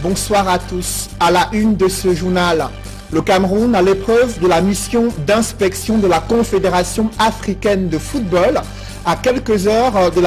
Bonsoir à tous. À la une de ce journal, le Cameroun à l'épreuve de la mission d'inspection de la Confédération africaine de football. À quelques heures de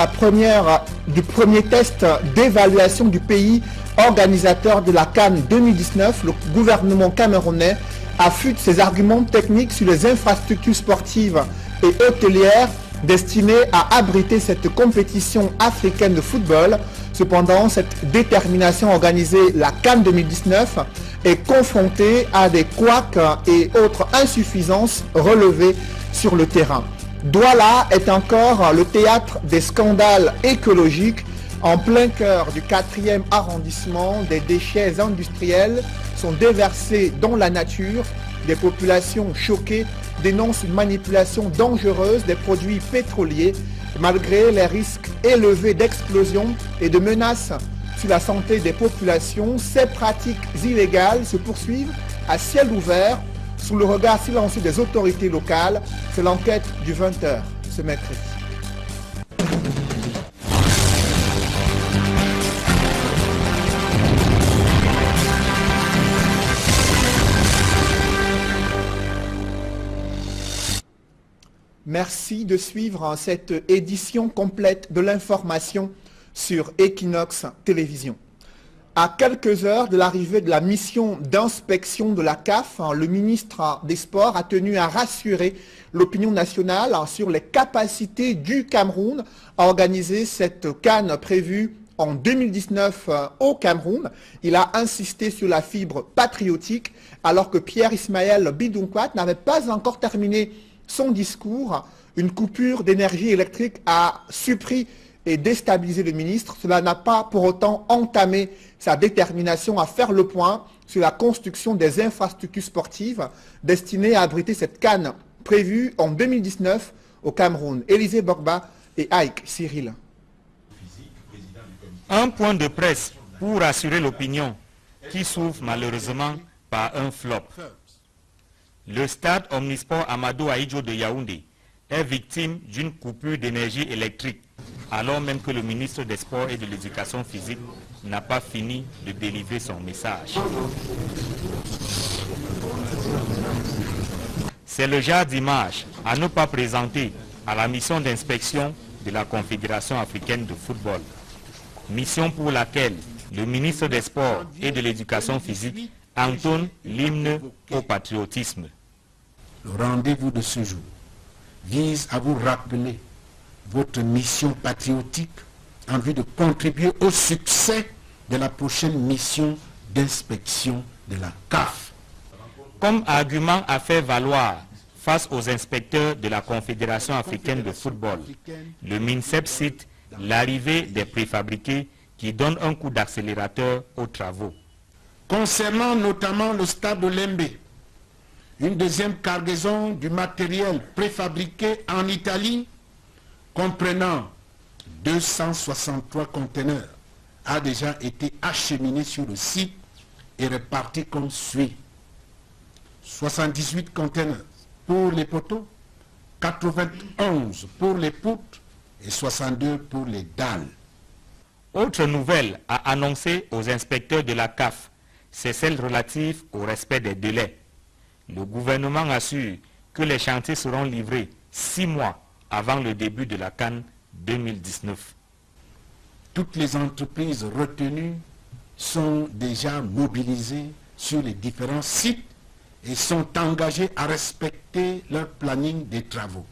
du premier test d'évaluation du pays organisateur de la CAN 2019, le gouvernement camerounais affûte ses arguments techniques sur les infrastructures sportives et hôtelières destinées à abriter cette compétition africaine de football. Cependant, cette détermination à organiser la CAN 2019 est confrontée à des couacs et autres insuffisances relevées sur le terrain. Douala est encore le théâtre des scandales écologiques. En plein cœur du 4e arrondissement, des déchets industriels sont déversés dans la nature. Des populations choquées dénoncent une manipulation dangereuse des produits pétroliers. Malgré les risques élevés d'explosion et de menaces sur la santé des populations, ces pratiques illégales se poursuivent à ciel ouvert sous le regard silencieux des autorités locales. C'est l'enquête du 20h ce mercredi. Merci de suivre cette édition complète de l'information sur Equinox Télévision. À quelques heures de l'arrivée de la mission d'inspection de la CAF, le ministre des Sports a tenu à rassurer l'opinion nationale sur les capacités du Cameroun à organiser cette CAN prévue en 2019 au Cameroun. Il a insisté sur la fibre patriotique alors que Pierre Ismaël Bidunkwat n'avait pas encore terminé son discours. Une coupure d'énergie électrique a surpris et déstabilisé le ministre. Cela n'a pas pour autant entamé sa détermination à faire le point sur la construction des infrastructures sportives destinées à abriter cette CAN prévue en 2019 au Cameroun. Élisée Borba et Ike Cyril. Un point de presse pour rassurer l'opinion qui souffre malheureusement par un flop. Le stade omnisport Amadou Ahidjo de Yaoundé est victime d'une coupure d'énergie électrique, alors même que le ministre des Sports et de l'Éducation physique n'a pas fini de délivrer son message. C'est le genre d'image à ne pas présenter à la mission d'inspection de la Confédération africaine de football. Mission pour laquelle le ministre des Sports et de l'Éducation physique entonne l'hymne au patriotisme. Le rendez-vous de ce jour vise à vous rappeler votre mission patriotique en vue de contribuer au succès de la prochaine mission d'inspection de la CAF. Comme argument à faire valoir face aux inspecteurs de la Confédération africaine de football, le MINSEP cite l'arrivée des préfabriqués qui donnent un coup d'accélérateur aux travaux. Concernant notamment le stade de Lembe, une deuxième cargaison du matériel préfabriqué en Italie, comprenant 263 conteneurs, a déjà été acheminée sur le site et répartie comme suit. 78 conteneurs pour les poteaux, 91 pour les poutres et 62 pour les dalles. Autre nouvelle à annoncer aux inspecteurs de la CAF, c'est celle relative au respect des délais. Le gouvernement assure que les chantiers seront livrés 6 mois avant le début de la CAN 2019. Toutes les entreprises retenues sont déjà mobilisées sur les différents sites et sont engagées à respecter leur planning des travaux.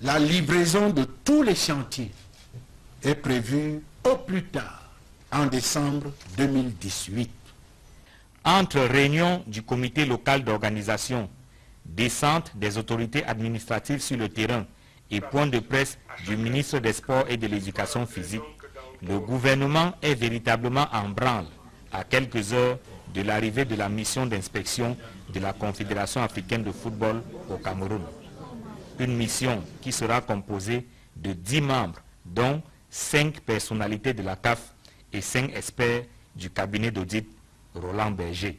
La livraison de tous les chantiers est prévue au plus tard en décembre 2018. Entre réunions du comité local d'organisation, descente des autorités administratives sur le terrain et point de presse du ministre des Sports et de l'Éducation physique, le gouvernement est véritablement en branle à quelques heures de l'arrivée de la mission d'inspection de la Confédération africaine de football au Cameroun. Une mission qui sera composée de 10 membres, dont 5 personnalités de la CAF et 5 experts du cabinet d'audit Roland Berger.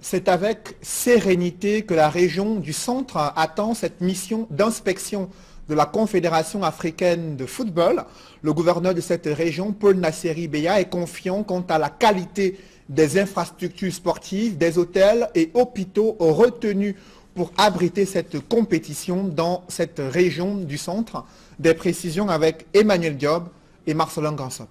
C'est avec sérénité que la région du centre attend cette mission d'inspection de la Confédération africaine de football. Le gouverneur de cette région, Paul Nasseri Beya, est confiant quant à la qualité des infrastructures sportives, des hôtels et hôpitaux retenus pour abriter cette compétition dans cette région du centre. Des précisions avec Emmanuel Diop et Marcelin Gansop.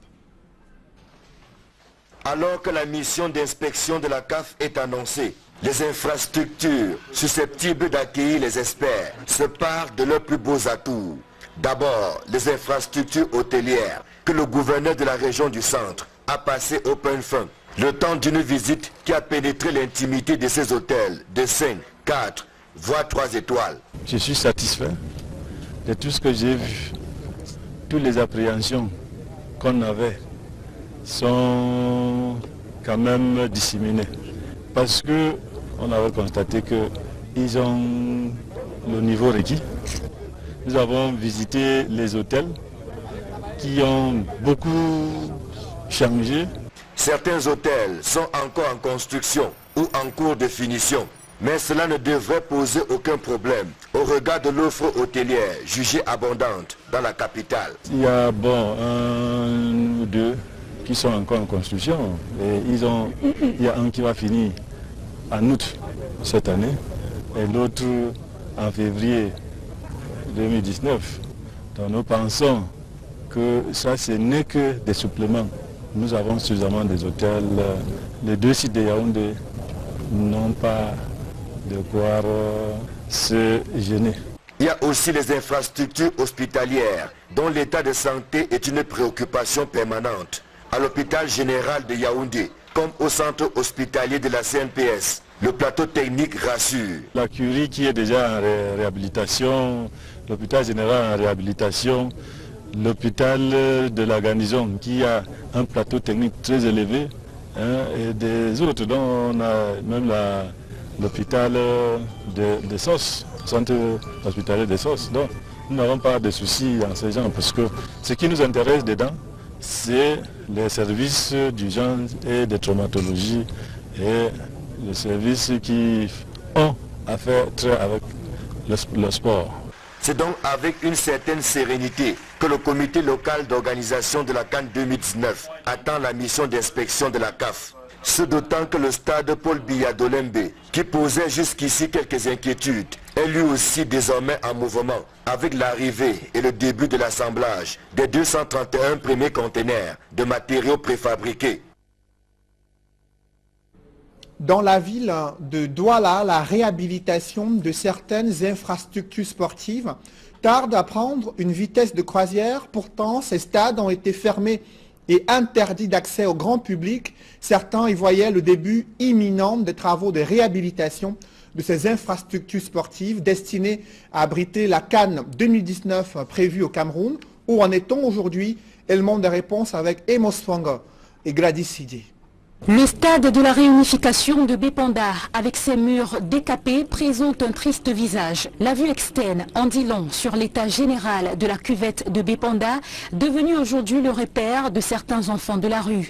Alors que la mission d'inspection de la CAF est annoncée, les infrastructures susceptibles d'accueillir les experts se parent de leurs plus beaux atouts. D'abord, les infrastructures hôtelières que le gouverneur de la région du centre a passé au pain fin. Le temps d'une visite qui a pénétré l'intimité de ces hôtels de 5, 4, voire 3 étoiles. Je suis satisfait de tout ce que j'ai vu. Toutes les appréhensions qu'on avait sont quand même disséminées. Parce que on avait constaté qu'ils ont le niveau requis. Nous avons visité les hôtels qui ont beaucoup changé. Certains hôtels sont encore en construction ou en cours de finition. Mais cela ne devrait poser aucun problème au regard de l'offre hôtelière jugée abondante dans la capitale. Il y a un ou deux qui sont encore en construction. Et il y a un qui va finir en août cette année et l'autre en février 2019. Donc nous pensons que ça, ce n'est que des suppléments. Nous avons suffisamment des hôtels. Les 2 sites de Yaoundé n'ont pas de quoi se gêner. Il y a aussi les infrastructures hospitalières dont l'état de santé est une préoccupation permanente. À l'hôpital général de Yaoundé, comme au centre hospitalier de la CNPS, le plateau technique rassure. La Curie qui est déjà en réhabilitation, l'hôpital général en réhabilitation, l'hôpital de la garnison qui a un plateau technique très élevé, et des autres dont on a même l'hôpital de SOS, centre hospitalier de SOS. Donc nous n'avons pas de soucis en ce genre parce que ce qui nous intéresse dedans, c'est les services d'urgence et de traumatologie et les services qui ont affaire avec le sport. C'est donc avec une certaine sérénité que le comité local d'organisation de la CAN 2019 attend la mission d'inspection de la CAF. Ce d'autant que le stade Paul Biya d'Olembe, qui posait jusqu'ici quelques inquiétudes, est lui aussi désormais en mouvement avec l'arrivée et le début de l'assemblage des 231 premiers conteneurs de matériaux préfabriqués. Dans la ville de Douala, la réhabilitation de certaines infrastructures sportives tarde à prendre une vitesse de croisière. Pourtant, ces stades ont été fermés et interdits d'accès au grand public. Certains y voyaient le début imminent des travaux de réhabilitation de ces infrastructures sportives destinées à abriter la CAN 2019 prévue au Cameroun. Où en est-on aujourd'hui? Élément de réponse avec Emos Fanga et Gladys Sidi. Le stade de la réunification de Bépanda, avec ses murs décapés, présente un triste visage. La vue externe en dit long sur l'état général de la cuvette de Bépanda, devenue aujourd'hui le repère de certains enfants de la rue.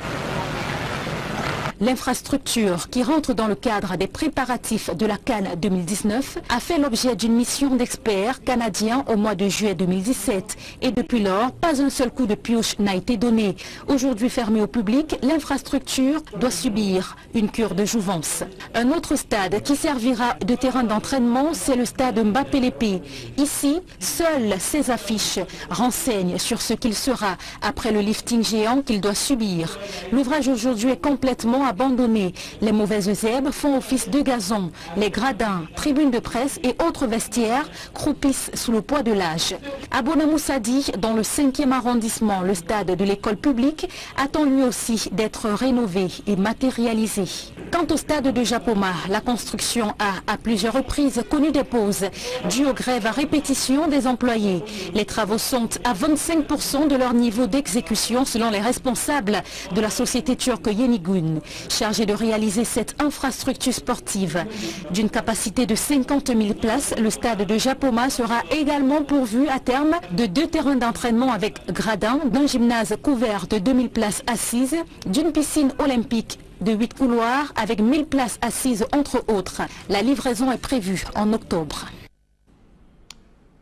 L'infrastructure, qui rentre dans le cadre des préparatifs de la CAN 2019, a fait l'objet d'une mission d'experts canadiens au mois de juillet 2017. Et depuis lors, pas un seul coup de pioche n'a été donné. Aujourd'hui fermée au public, l'infrastructure doit subir une cure de jouvence. Un autre stade qui servira de terrain d'entraînement, c'est le stade Mbappé-Lépé. Ici, seules ces affiches renseignent sur ce qu'il sera après le lifting géant qu'il doit subir. L'ouvrage aujourd'hui est complètement abandonnés. Les mauvaises herbes font office de gazon. Les gradins, tribunes de presse et autres vestiaires croupissent sous le poids de l'âge. À Bonamoussadi, dans le 5e arrondissement, le stade de l'école publique attend lui aussi d'être rénové et matérialisé. Quant au stade de Japoma, la construction a à plusieurs reprises connu des pauses dues aux grèves à répétition des employés. Les travaux sont à 25% de leur niveau d'exécution selon les responsables de la société turque Yenigun, chargée de réaliser cette infrastructure sportive. D'une capacité de 50 000 places, le stade de Japoma sera également pourvu à terme de 2 terrains d'entraînement avec gradins, d'un gymnase couvert de 2000 places assises, d'une piscine olympique de 8 couloirs avec 1000 places assises entre autres. La livraison est prévue en octobre.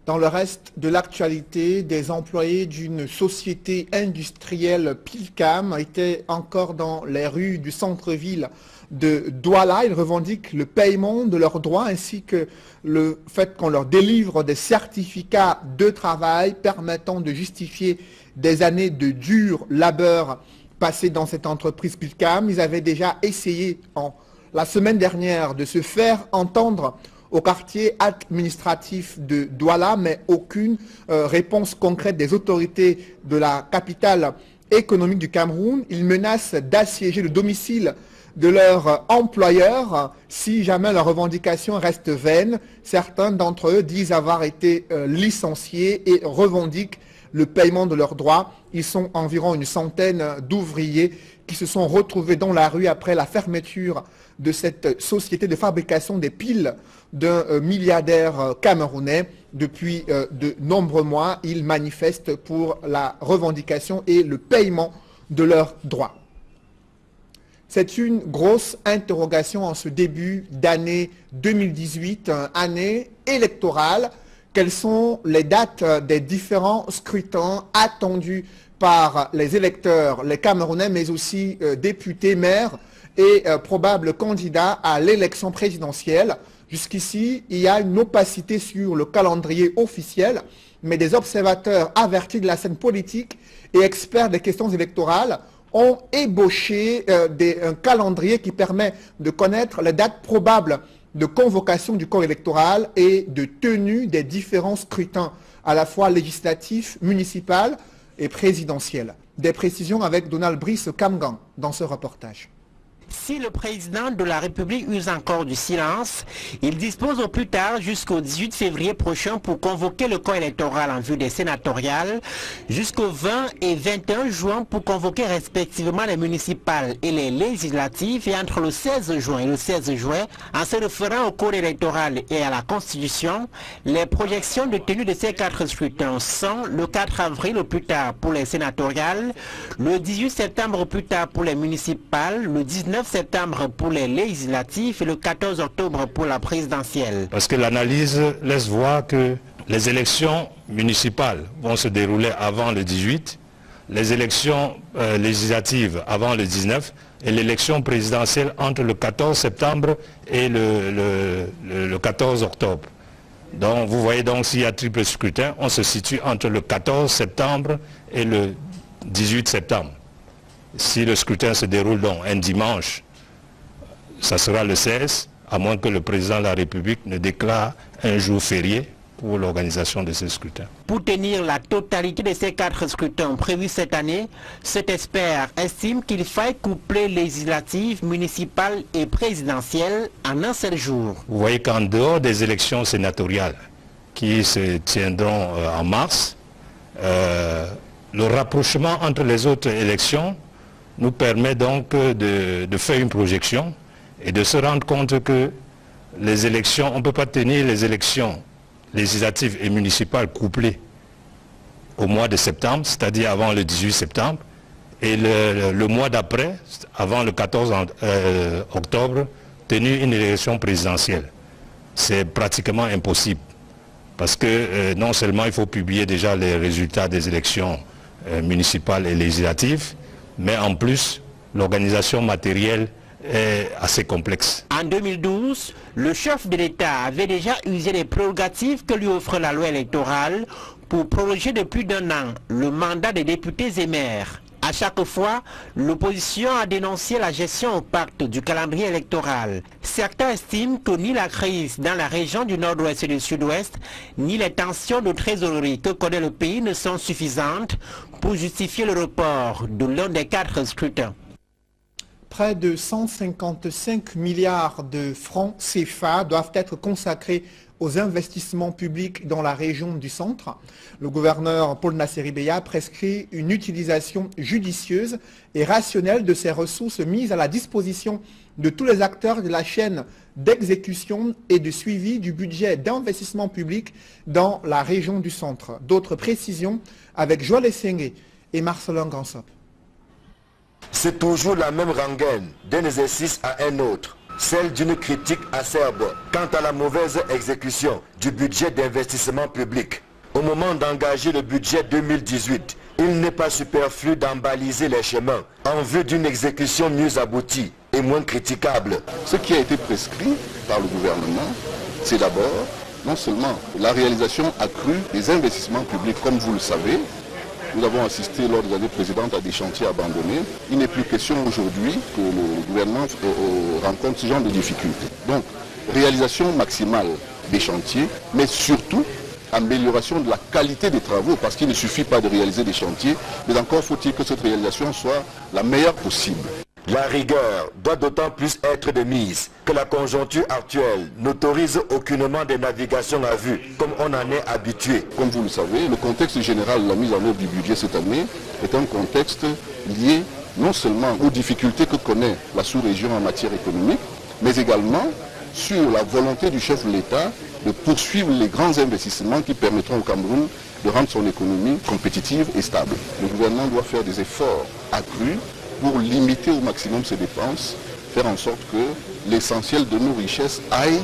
Dans le reste de l'actualité, des employés d'une société industrielle Pilcam étaient encore dans les rues du centre-ville de Douala. Ils revendiquent le paiement de leurs droits ainsi que le fait qu'on leur délivre des certificats de travail permettant de justifier des années de dur labeur passées dans cette entreprise Pilcam. Ils avaient déjà essayé la semaine dernière de se faire entendre au quartier administratif de Douala, mais aucune réponse concrète des autorités de la capitale économique du Cameroun. Ils menacent d'assiéger le domicile de leur employeur si jamais leurs revendications restent vaines. Certains d'entre eux disent avoir été licenciés et revendiquent le paiement de leurs droits. Ils sont environ une centaine d'ouvriers qui se sont retrouvés dans la rue après la fermeture de cette société de fabrication des piles d'un milliardaire camerounais. Depuis de nombreux mois, ils manifestent pour la revendication et le paiement de leurs droits. C'est une grosse interrogation en ce début d'année 2018, année électorale. Quelles sont les dates des différents scrutins attendus par les électeurs, les Camerounais, mais aussi députés, maires et probables candidats à l'élection présidentielle? Jusqu'ici, il y a une opacité sur le calendrier officiel, mais des observateurs avertis de la scène politique et experts des questions électorales ont ébauché un calendrier qui permet de connaître les dates probables de convocation du corps électoral et de tenue des différents scrutins, à la fois législatifs, municipaux et présidentiels. Des précisions avec Donald Brice Kamgan dans ce reportage. Si le président de la République use encore du silence, il dispose au plus tard jusqu'au 18 février prochain pour convoquer le corps électoral en vue des sénatoriales, jusqu'au 20 et 21 juin pour convoquer respectivement les municipales et les législatives, et entre le 16 juin et le 16 juillet, en se référant au code électoral et à la Constitution, les projections de tenue de ces 4 scrutins sont le 4 avril au plus tard pour les sénatoriales, le 18 septembre au plus tard pour les municipales, le 19 septembre pour les législatives et le 14 octobre pour la présidentielle. Parce que l'analyse laisse voir que les élections municipales vont se dérouler avant le 18, les élections législatives avant le 19 et l'élection présidentielle entre le 14 septembre et le 14 octobre. Donc vous voyez donc s'il y a triple scrutin, on se situe entre le 14 septembre et le 18 septembre. Si le scrutin se déroule donc un dimanche, ça sera le 16, à moins que le président de la République ne déclare un jour férié pour l'organisation de ce scrutin. Pour tenir la totalité de ces 4 scrutins prévus cette année, cet expert estime qu'il faille coupler législatives, municipales et présidentielles en un seul jour. Vous voyez qu'en dehors des élections sénatoriales qui se tiendront en mars, le rapprochement entre les autres élections nous permet donc de faire une projection et de se rendre compte que les élections, on ne peut pas tenir les élections législatives et municipales couplées au mois de septembre, c'est-à-dire avant le 18 septembre, et le mois d'après, avant le 14 octobre, tenir une élection présidentielle. C'est pratiquement impossible, parce que non seulement il faut publier déjà les résultats des élections municipales et législatives, mais en plus, l'organisation matérielle est assez complexe. En 2012, le chef de l'État avait déjà usé des prérogatives que lui offre la loi électorale pour prolonger de plus d'1 an le mandat des députés et maires. À chaque fois, l'opposition a dénoncé la gestion opaque du calendrier électoral. Certains estiment que ni la crise dans la région du nord-ouest et du sud-ouest, ni les tensions de trésorerie que connaît le pays ne sont suffisantes pour justifier le report de l'un des 4 scrutins. Près de 155 milliards de francs CFA doivent être consacrés aux investissements publics dans la région du centre. Le gouverneur Paul Nasseri Beya prescrit une utilisation judicieuse et rationnelle de ces ressources mises à la disposition de tous les acteurs de la chaîne d'exécution et de suivi du budget d'investissement public dans la région du centre. D'autres précisions avec Joël Essengue et Marcelin Gansop. C'est toujours la même rengaine, d'un exercice à un autre. celle d'une critique acerbe quant à la mauvaise exécution du budget d'investissement public. Au moment d'engager le budget 2018, il n'est pas superflu d'embaliser les chemins en vue d'une exécution mieux aboutie et moins critiquable. Ce qui a été prescrit par le gouvernement, c'est d'abord non seulement la réalisation accrue des investissements publics, comme vous le savez. Nous avons assisté lors des années précédentes à des chantiers abandonnés. Il n'est plus question aujourd'hui que le gouvernement rencontre ce genre de difficultés. Donc, réalisation maximale des chantiers, mais surtout amélioration de la qualité des travaux, parce qu'il ne suffit pas de réaliser des chantiers, mais encore faut-il que cette réalisation soit la meilleure possible. La rigueur doit d'autant plus être de mise que la conjoncture actuelle n'autorise aucunement des navigations à vue, comme on en est habitué. Comme vous le savez, le contexte général de la mise en œuvre du budget cette année est un contexte lié non seulement aux difficultés que connaît la sous-région en matière économique, mais également sur la volonté du chef de l'État de poursuivre les grands investissements qui permettront au Cameroun de rendre son économie compétitive et stable. Le gouvernement doit faire des efforts accrus pour limiter au maximum ses dépenses, faire en sorte que l'essentiel de nos richesses aille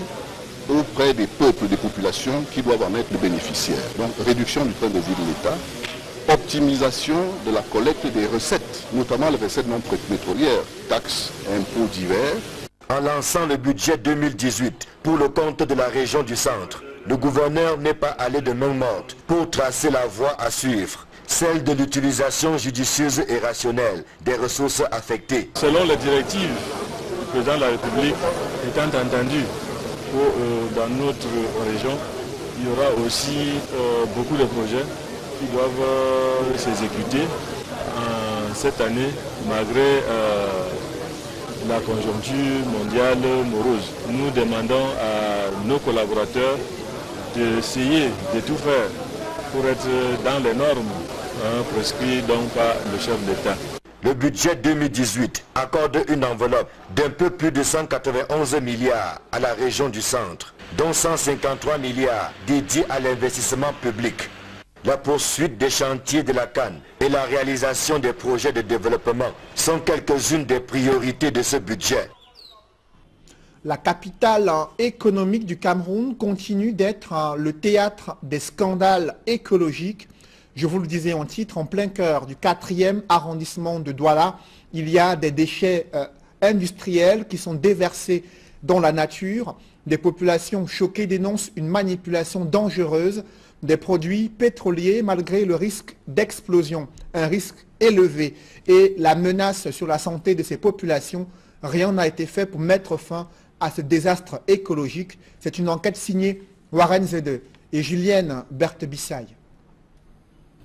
auprès des peuples, des populations qui doivent en être les bénéficiaires. Donc réduction du train de vie de l'État, optimisation de la collecte des recettes, notamment les recettes non pétrolières, taxes et impôts divers. En lançant le budget 2018 pour le compte de la région du centre, le gouverneur n'est pas allé de main morte pour tracer la voie à suivre, celle de l'utilisation judicieuse et rationnelle des ressources affectées. Selon les directives du président de la République, étant entendu que dans notre région, il y aura aussi beaucoup de projets qui doivent s'exécuter cette année, malgré la conjoncture mondiale morose. Nous demandons à nos collaborateurs d'essayer de tout faire pour être dans les normes prescrites donc par le chef d'État. Le budget 2018 accorde une enveloppe d'un peu plus de 191 milliards à la région du centre, dont 153 milliards dédiés à l'investissement public. La poursuite des chantiers de la CAN et la réalisation des projets de développement sont quelques-unes des priorités de ce budget. La capitale économique du Cameroun continue d'être le théâtre des scandales écologiques. Je vous le disais en titre, en plein cœur du 4e arrondissement de Douala, il y a des déchets industriels qui sont déversés dans la nature. Des populations choquées dénoncent une manipulation dangereuse des produits pétroliers malgré le risque d'explosion, un risque élevé et la menace sur la santé de ces populations. Rien n'a été fait pour mettre fin à ce désastre écologique. C'est une enquête signée Warren Zede et Julienne Berthe-Bissaille.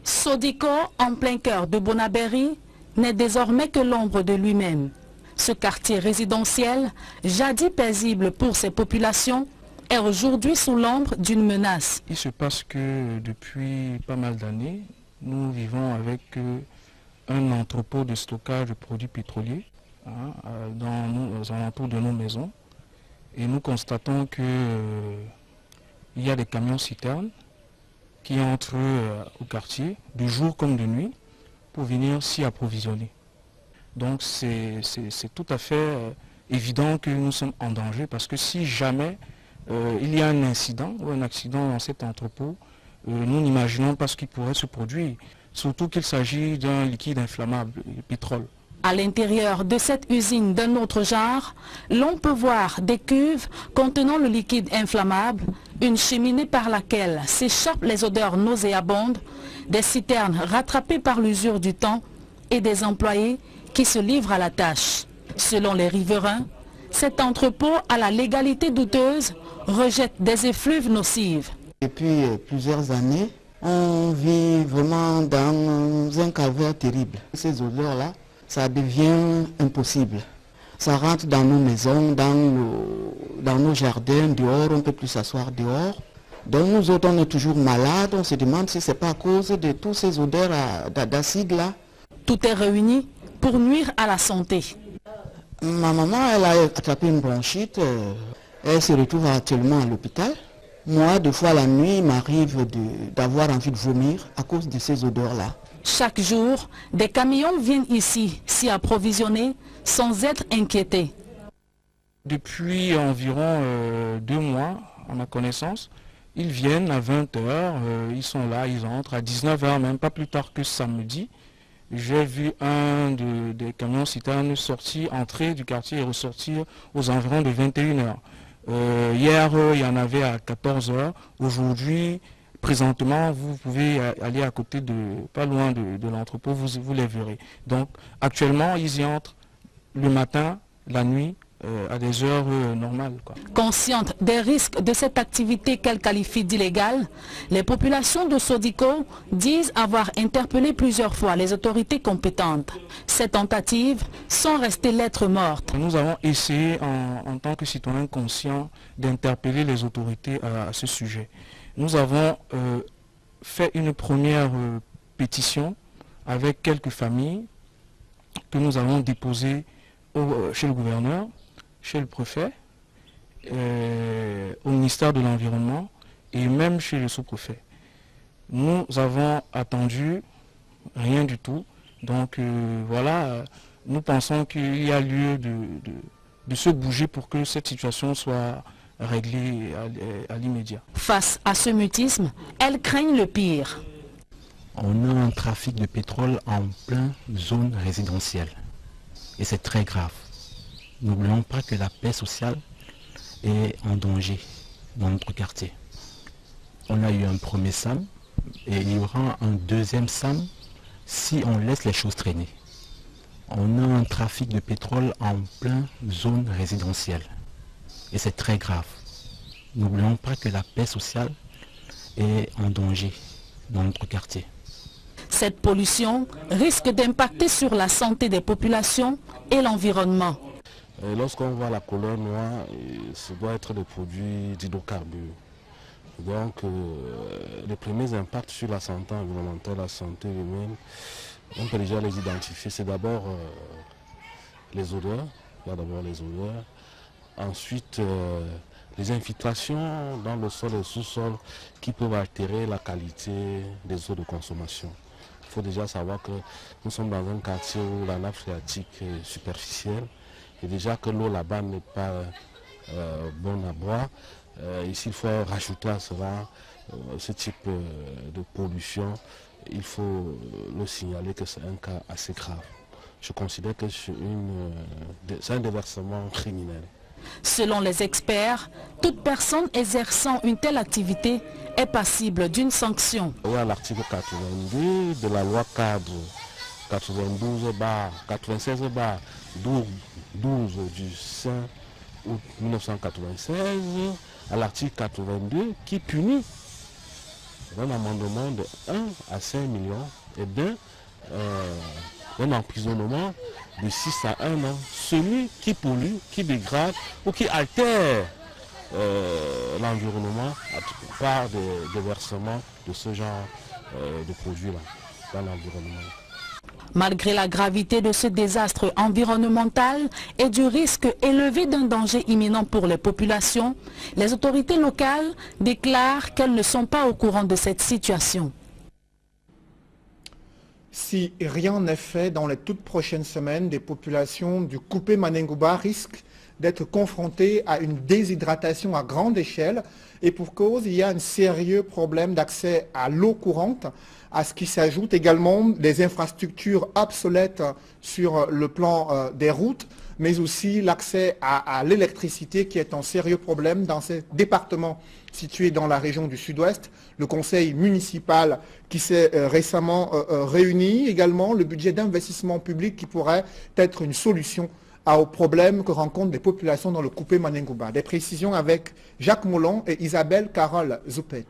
Sodiko, en plein cœur de Bonaberi, n'est désormais que l'ombre de lui-même. Ce quartier résidentiel, jadis paisible pour ses populations, est aujourd'hui sous l'ombre d'une menace. Il se passe que depuis pas mal d'années, nous vivons avec un entrepôt de stockage de produits pétroliers dans aux alentours de nos maisons. Et nous constatons qu'il y a des camions-citernes qui entrent au quartier, de jour comme de nuit, pour venir s'y approvisionner. Donc c'est tout à fait évident que nous sommes en danger, parce que si jamais il y a un incident ou un accident dans cet entrepôt, nous n'imaginons pas ce qui pourrait se produire, surtout qu'il s'agit d'un liquide inflammable, le pétrole. À l'intérieur de cette usine d'un autre genre, l'on peut voir des cuves contenant le liquide inflammable, une cheminée par laquelle s'échappent les odeurs nauséabondes, des citernes rattrapées par l'usure du temps et des employés qui se livrent à la tâche. Selon les riverains, cet entrepôt à la légalité douteuse rejette des effluves nocives. Depuis plusieurs années, on vit vraiment dans un calvaire terrible. Ces odeurs-là, ça devient impossible. Ça rentre dans nos maisons, dans nos jardins, dehors, on ne peut plus s'asseoir dehors. Donc nous autres, on est toujours malades, on se demande si ce n'est pas à cause de tous ces odeurs d'acide-là. Tout est réuni pour nuire à la santé. Ma maman, elle a attrapé une bronchite, elle se retrouve actuellement à l'hôpital. Moi, deux fois la nuit, il m'arrive d'avoir envie de vomir à cause de ces odeurs-là. Chaque jour, des camions viennent ici s'y approvisionner sans être inquiétés. Depuis environ 2 mois, à ma connaissance, ils viennent à 20 h, ils sont là, ils entrent à 19 h, même pas plus tard que samedi. J'ai vu un des camions citernes sortir, entrer du quartier et ressortir aux environs de 21 h. Hier, il y en avait à 14 h. Aujourd'hui, présentement, vous pouvez aller à côté pas loin de l'entrepôt, vous les verrez. Donc, actuellement, ils y entrent le matin, la nuit, à des heures normales, quoi. Conscientes des risques de cette activité qu'elles qualifient d'illégale, les populations de Sodiko disent avoir interpellé plusieurs fois les autorités compétentes. Ces tentatives sont restées lettres mortes. Nous avons essayé en tant que citoyens conscients d'interpeller les autorités à ce sujet. Nous avons fait une première pétition avec quelques familles que nous avons déposées chez le gouverneur, chez le préfet, au ministère de l'Environnement et même chez le sous-préfet. Nous avons attendu rien du tout. Donc voilà, nous pensons qu'il y a lieu de se bouger pour que cette situation soit réglée à l'immédiat. Face à ce mutisme, elles craignent le pire. On a un trafic de pétrole en pleine zone résidentielle et c'est très grave. N'oublions pas que la paix sociale est en danger dans notre quartier. On a eu un premier SAM et il y aura un deuxième SAM si on laisse les choses traîner. On a un trafic de pétrole en pleine zone résidentielle et c'est très grave. N'oublions pas que la paix sociale est en danger dans notre quartier. Cette pollution risque d'impacter sur la santé des populations et l'environnement. Lorsqu'on voit la couleur noire, ce doit être des produits d'hydrocarbures. Donc les premiers impacts sur la santé environnementale, la santé humaine, on peut déjà les identifier. C'est d'abord les odeurs, il y a d'abord les odeurs. Ensuite, les infiltrations dans le sol et le sous-sol qui peuvent altérer la qualité des eaux de consommation. Il faut déjà savoir que nous sommes dans un quartier où la nappe phréatique est superficielle. Et déjà que l'eau là-bas n'est pas bonne à boire, ici il faut rajouter à cela ce type de pollution. Il faut le signaler que c'est un cas assez grave. Je considère que c'est un déversement criminel. Selon les experts, toute personne exerçant une telle activité est passible d'une sanction. Oui, à l'article 82 de la loi cadre 96/12 du 5 août 1996, à l'article 82 qui punit un amendement de 1 à 5 millions et d'un emprisonnement de 6 à 1 an. Celui qui pollue, qui dégrade ou qui altère l'environnement par des versements de ce genre de produits-là dans l'environnement. Malgré la gravité de ce désastre environnemental et du risque élevé d'un danger imminent pour les populations, les autorités locales déclarent qu'elles ne sont pas au courant de cette situation. Si rien n'est fait dans les toutes prochaines semaines, des populations du Coupé Manengouba risquent d'être confrontées à une déshydratation à grande échelle. Et pour cause, il y a un sérieux problème d'accès à l'eau courante, à ce qui s'ajoute également des infrastructures obsolètes sur le plan des routes, mais aussi l'accès à l'électricité qui est un sérieux problème dans ces départements situés dans la région du Sud-Ouest. Le conseil municipal qui s'est récemment réuni, également le budget d'investissement public qui pourrait être une solution aux problèmes que rencontrent les populations dans le Coupé Manengouba. Des précisions avec Jacques Moulon et Isabelle Carole Zoupet.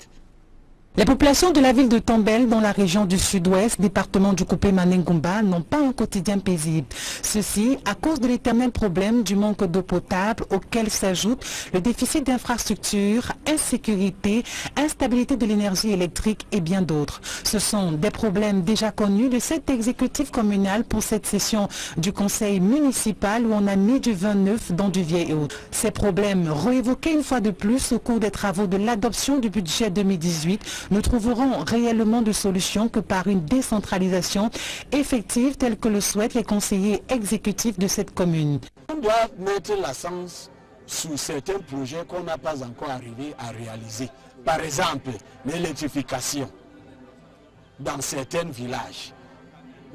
Les populations de la ville de Tombelle, dans la région du Sud-Ouest, département du Coupé Manengouba, n'ont pas un quotidien paisible. Ceci à cause de l'éternel problème du manque d'eau potable, auquel s'ajoute le déficit d'infrastructures, insécurité, instabilité de l'énergie électrique et bien d'autres. Ce sont des problèmes déjà connus de cet exécutif communal pour cette session du conseil municipal où on a mis du 29 dans du vieil eau. Ces problèmes réévoqués une fois de plus au cours des travaux de l'adoption du budget 2018 ne trouveront réellement de solution que par une décentralisation effective telle que le souhaitent les conseillers exécutifs de cette commune. On doit mettre l'accent sur certains projets qu'on n'a pas encore arrivé à réaliser. Par exemple, l'électrification dans certains villages,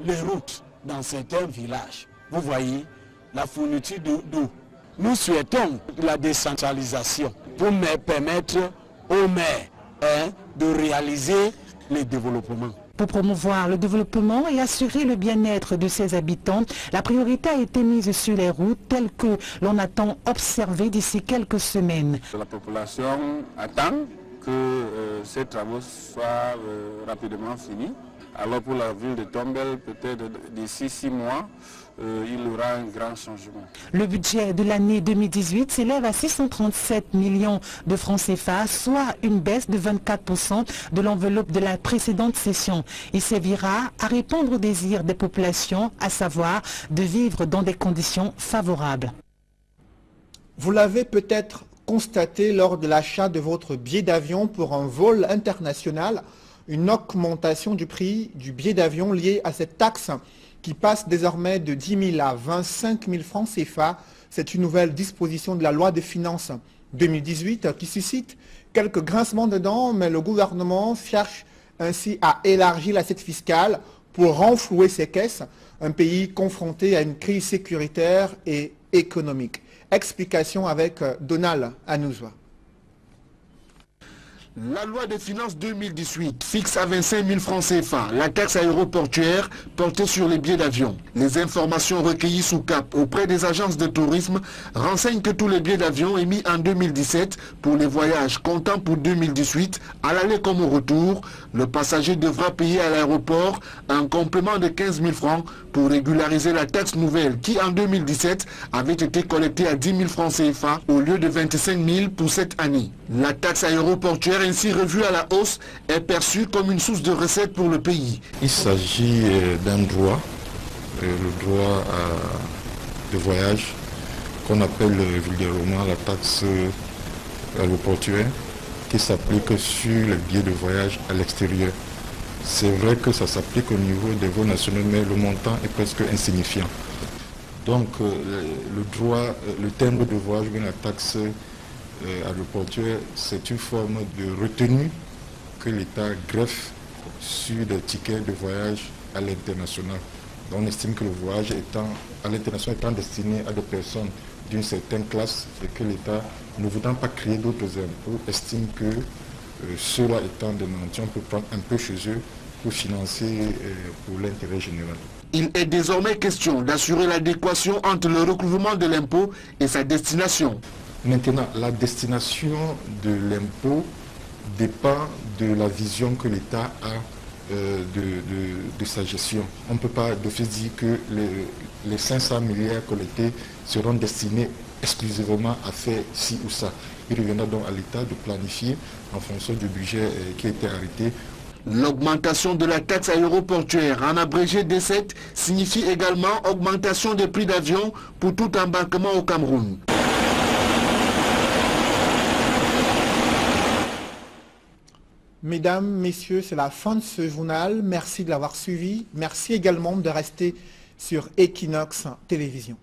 les routes dans certains villages. Vous voyez, la fourniture d'eau. Nous souhaitons la décentralisation pour permettre aux maires de réaliser les développements. Pour promouvoir le développement et assurer le bien-être de ses habitants, la priorité a été mise sur les routes telles que l'on attend observer d'ici quelques semaines. La population attend que ces travaux soient rapidement finis. Alors pour la ville de Tombel, peut-être d'ici 6 mois, il y aura un grand changement. Le budget de l'année 2018 s'élève à 637 millions de francs CFA, soit une baisse de 24% de l'enveloppe de la précédente session. Il servira à répondre aux désirs des populations, à savoir de vivre dans des conditions favorables. Vous l'avez peut-être constaté lors de l'achat de votre billet d'avion pour un vol international, une augmentation du prix du billet d'avion liée à cette taxe qui passe désormais de 10 000 à 25 000 francs CFA. C'est une nouvelle disposition de la loi des finances 2018 qui suscite quelques grincements de dents, mais le gouvernement cherche ainsi à élargir l'assiette fiscale pour renflouer ses caisses, un pays confronté à une crise sécuritaire et économique. Explication avec Donald Anouzoua. La loi des finances 2018 fixe à 25 000 francs CFA la taxe aéroportuaire portée sur les billets d'avion. Les informations recueillies sous CAP auprès des agences de tourisme renseignent que tous les billets d'avion émis en 2017 pour les voyages comptant pour 2018, à l'aller comme au retour, le passager devra payer à l'aéroport un complément de 15 000 francs pour régulariser la taxe nouvelle qui en 2017 avait été collectée à 10 000 francs CFA au lieu de 25 000 pour cette année. La taxe aéroportuaire ainsi revue à la hausse est perçue comme une source de recettes pour le pays. Il s'agit d'un droit, le droit de voyage qu'on appelle vulgairement la taxe aéroportuaire qui s'applique sur les billets de voyage à l'extérieur. C'est vrai que ça s'applique au niveau des vols nationaux, mais le montant est presque insignifiant. Donc le droit, le timbre de voyage, la taxe aéroportuaire, c'est une forme de retenue que l'État greffe sur des tickets de voyage à l'international. On estime que le voyage à l'international étant destiné à des personnes d'une certaine classe et que l'État, ne voulant pas créer d'autres impôts, estime que ceux-là étant des nantis, on peut prendre un peu chez eux pour financer pour l'intérêt général. Il est désormais question d'assurer l'adéquation entre le recouvrement de l'impôt et sa destination. Maintenant, la destination de l'impôt dépend de la vision que l'État a de sa gestion. On ne peut pas d'office dire que les 500 milliards collectés seront destinés exclusivement à faire ci ou ça. Il reviendra donc à l'État de planifier en fonction du budget qui a été arrêté. L'augmentation de la taxe aéroportuaire, en abrégé D7, signifie également augmentation des prix d'avion pour tout embarquement au Cameroun. Mesdames, Messieurs, c'est la fin de ce journal. Merci de l'avoir suivi. Merci également de rester sur Equinox Télévision.